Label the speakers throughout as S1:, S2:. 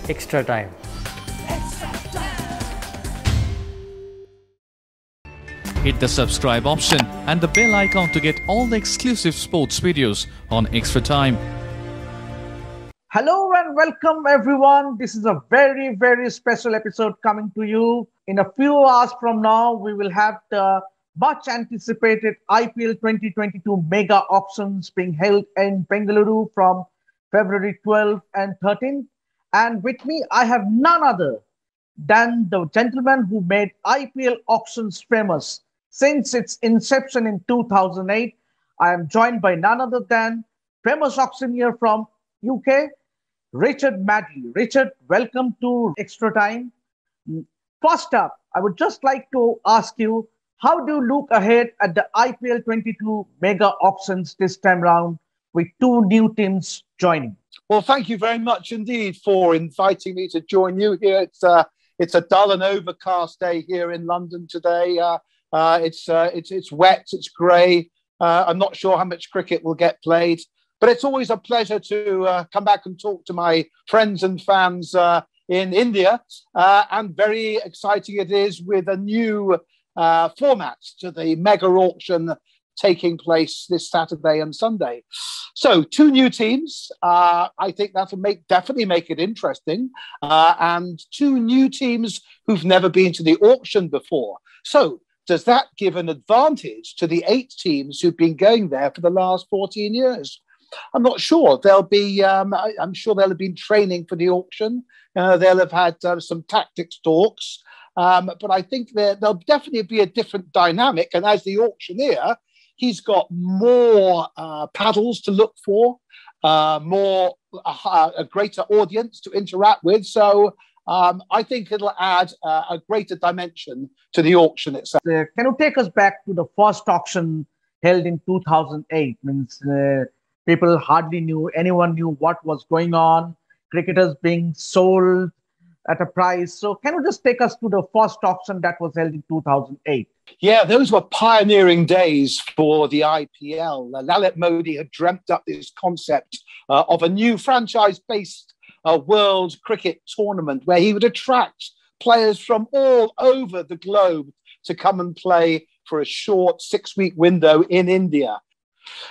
S1: Extra Time.
S2: Hit the subscribe option and the bell icon to get all the exclusive sports videos on Xtra Time.
S3: Hello and welcome everyone. This is a very, very special episode coming to you. In a few hours from now, we will have the much anticipated IPL 2022 mega auctions being held in Bengaluru from February 12th and 13th. And with me, I have none other than the gentleman who made IPL auctions famous since its inception in 2008. I am joined by none other than famous auctioneer from UK, Richard Madley. Richard, welcome to Xtra Time. First up, I would just like to ask you, how do you look ahead at the IPL 22 mega auctions this time round with two new teams joining?
S4: Well, thank you very much indeed for inviting me to join you here. It's a dull and overcast day here in London today. It's wet, it's grey. I'm not sure how much cricket will get played, but it's always a pleasure to come back and talk to my friends and fans in India. And very exciting it is with a new format to the mega auction taking place this Saturday and Sunday. So two new teams. I think that'll definitely make it interesting. And two new teams who've never been to the auction before. So does that give an advantage to the 8 teams who've been going there for the last 14 years? I'm not sure. I'm sure they'll have been training for the auction. They'll have had some tactics talks. But I think there'll definitely be a different dynamic. And as the auctioneer, he's got more paddles to look for, a greater audience to interact with. So I think it'll add a greater dimension to the auction itself.
S3: Can you take us back to the first auction held in 2008? People hardly knew, anyone knew what was going on, cricketers being sold at a price. So can you just take us to the first auction that was held in 2008?
S4: Yeah, those were pioneering days for the IPL. Lalit Modi had dreamt up this concept of a new franchise-based world cricket tournament where he would attract players from all over the globe to come and play for a short 6-week window in India.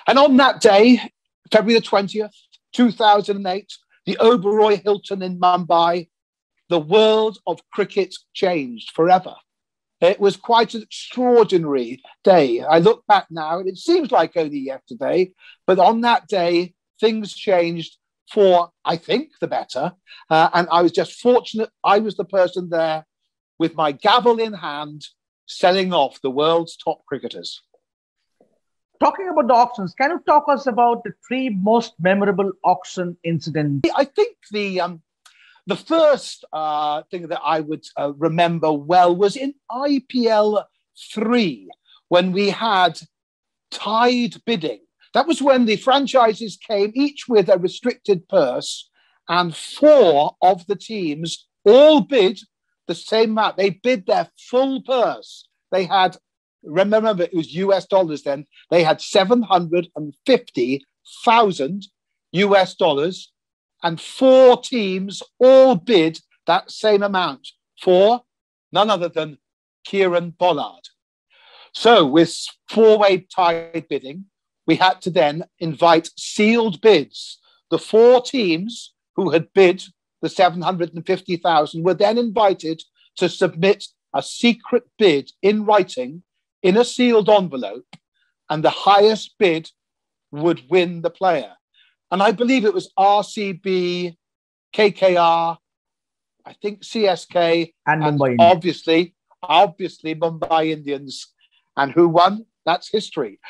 S4: And on that day, February the 20th, 2008, the Oberoi Hilton in Mumbai, the world of cricket changed forever. It was quite an extraordinary day. I look back now, and it seems like only yesterday, but on that day, things changed for, I think, the better. And I was just fortunate I was the person there with my gavel in hand, selling off the world's top cricketers.
S3: Talking about the auctions, can you talk us about the 3 most memorable auction incidents?
S4: I think the first thing that I would remember well was in IPL 3, when we had tied bidding. That was when the franchises came each with a restricted purse, and 4 of the teams all bid the same amount. They bid their full purse. They had, remember, it was US dollars then, they had $750,000 US dollars. And 4 teams all bid that same amount for none other than Kieran Pollard. So with 4-way tied bidding, we had to then invite sealed bids. The 4 teams who had bid the 750,000 were then invited to submit a secret bid in writing in a sealed envelope, and the highest bid would win the player. And I believe it was RCB, KKR, I think CSK,
S3: and Mumbai
S4: Indians. Obviously Mumbai Indians. And who won? That's history.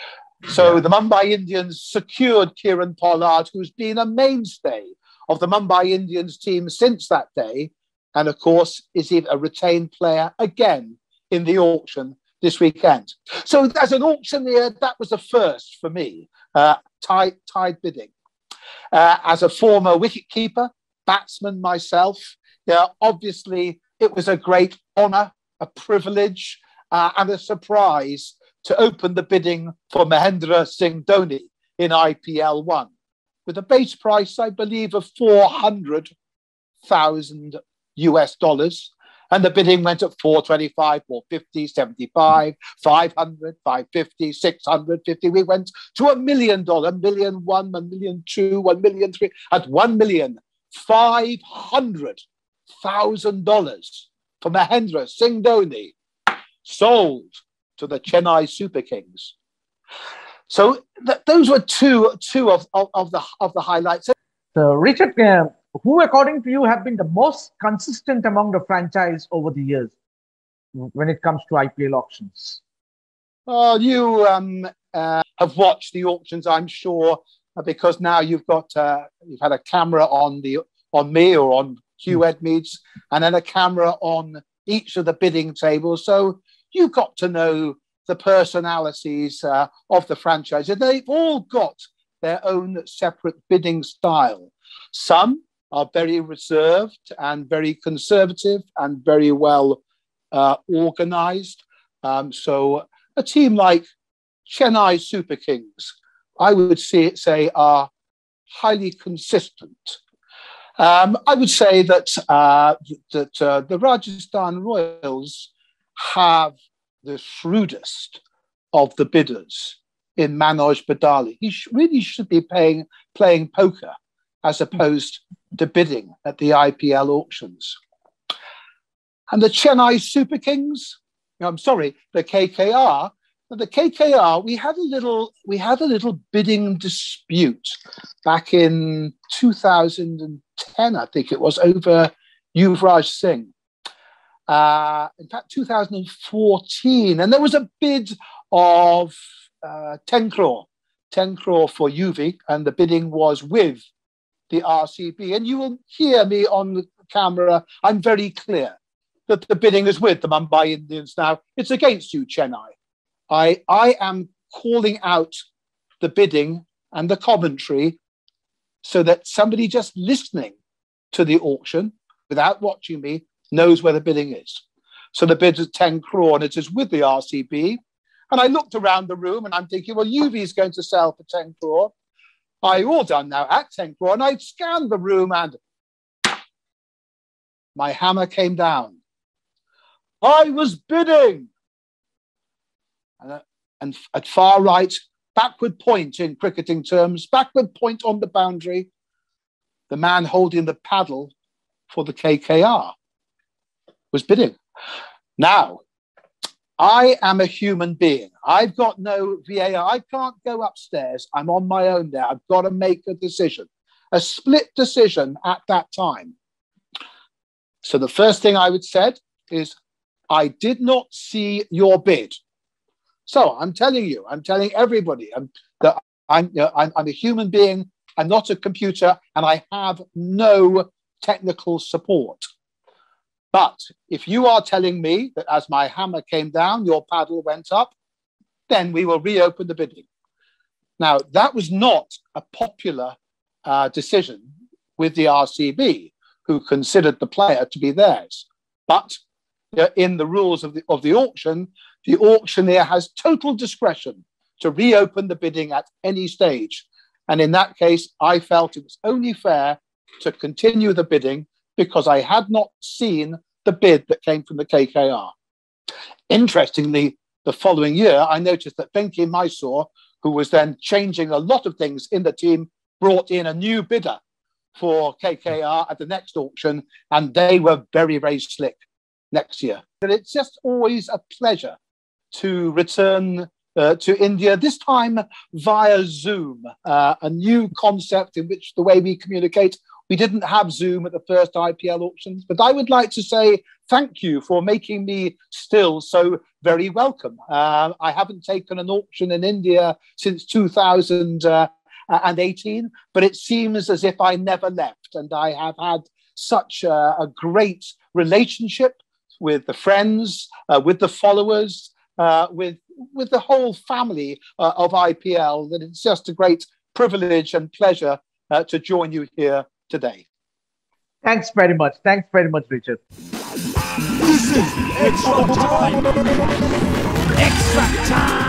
S4: So the Mumbai Indians secured Kieran Pollard, who's been a mainstay of the Mumbai Indians team since that day. And of course, is a retained player again in the auction this weekend. So as an auctioneer, that was a first for me, tied bidding. As a former wicketkeeper, batsman myself, obviously it was a great honour, a privilege and a surprise to open the bidding for Mahendra Singh Dhoni in IPL 1 with a base price, I believe, of US dollars. And the bidding went at 425, 450, 75, 500, 550, 650. We went to $1 million, $1,000,001, $1,000,002, $1,000,003, at $1,500,000 for Mahendra Singh Dhoni, sold to the Chennai Super Kings. So those were two of the highlights.
S3: So, Richard, who, according to you, have been the most consistent among the franchise over the years when it comes to IPL auctions?
S4: You have watched the auctions, I'm sure, because now you've had a camera on me or on Hugh Edmeades, and then a camera on each of the bidding tables. So you've got to know the personalities of the franchise, and they've all got their own separate bidding style. Some are very reserved and very conservative and very well organized. So a team like Chennai Super Kings, I would say are highly consistent. I would say that the Rajasthan Royals have the shrewdest of the bidders in Manoj Badali. He really should be playing poker as opposed to bidding at the IPL auctions. And the Chennai Super Kings, the KKR. The KKR, we had a little bidding dispute back in 2010, I think it was, over Yuvraj Singh. In fact, 2014, and there was a bid of 10 crore for Yuvi, and the bidding was with the RCB. And you will hear me on the camera, I'm very clear that the bidding is with the Mumbai Indians now. It's against you, Chennai. I am calling out the bidding and the commentary so that somebody just listening to the auction without watching me knows where the bidding is. So the bid is 10 crore and it is with the RCB. And I looked around the room and I'm thinking, well, UV is going to sell for 10 crore. I all done now at 10 crore. And I scanned the room and my hammer came down. I was bidding. And at far right, backward point in cricketing terms, backward point on the boundary, the man holding the paddle for the KKR was bidding. Now, I am a human being. I've got no VAR. I can't go upstairs. I'm on my own there. I've got to make a decision, a split decision at that time. So the first thing I would said is, I did not see your bid. So I'm telling everybody that I'm a human being. I'm not a computer, and I have no technical support. But if you are telling me that as my hammer came down, your paddle went up, then we will reopen the bidding. Now, that was not a popular decision with the RCB, who considered the player to be theirs. But in the rules of the auction, the auctioneer has total discretion to reopen the bidding at any stage. And in that case, I felt it was only fair to continue the bidding because I had not seen the bid that came from the KKR. Interestingly, the following year, I noticed that Venki Mysore, who was then changing a lot of things in the team, brought in a new bidder for KKR at the next auction, and they were very, very slick next year. But it's just always a pleasure to return to India, this time via Zoom, a new concept in which the way we communicate. We didn't have Zoom at the first IPL auctions, but I would like to say thank you for making me still so very welcome. I haven't taken an auction in India since 2018, but it seems as if I never left, and I have had such a great relationship with the friends, with the followers, with the whole family of IPL, that it's just a great privilege and pleasure to join you here today.
S3: Thanks very much. Thanks very much, Richard.
S1: This is Extra Time. Extra Time.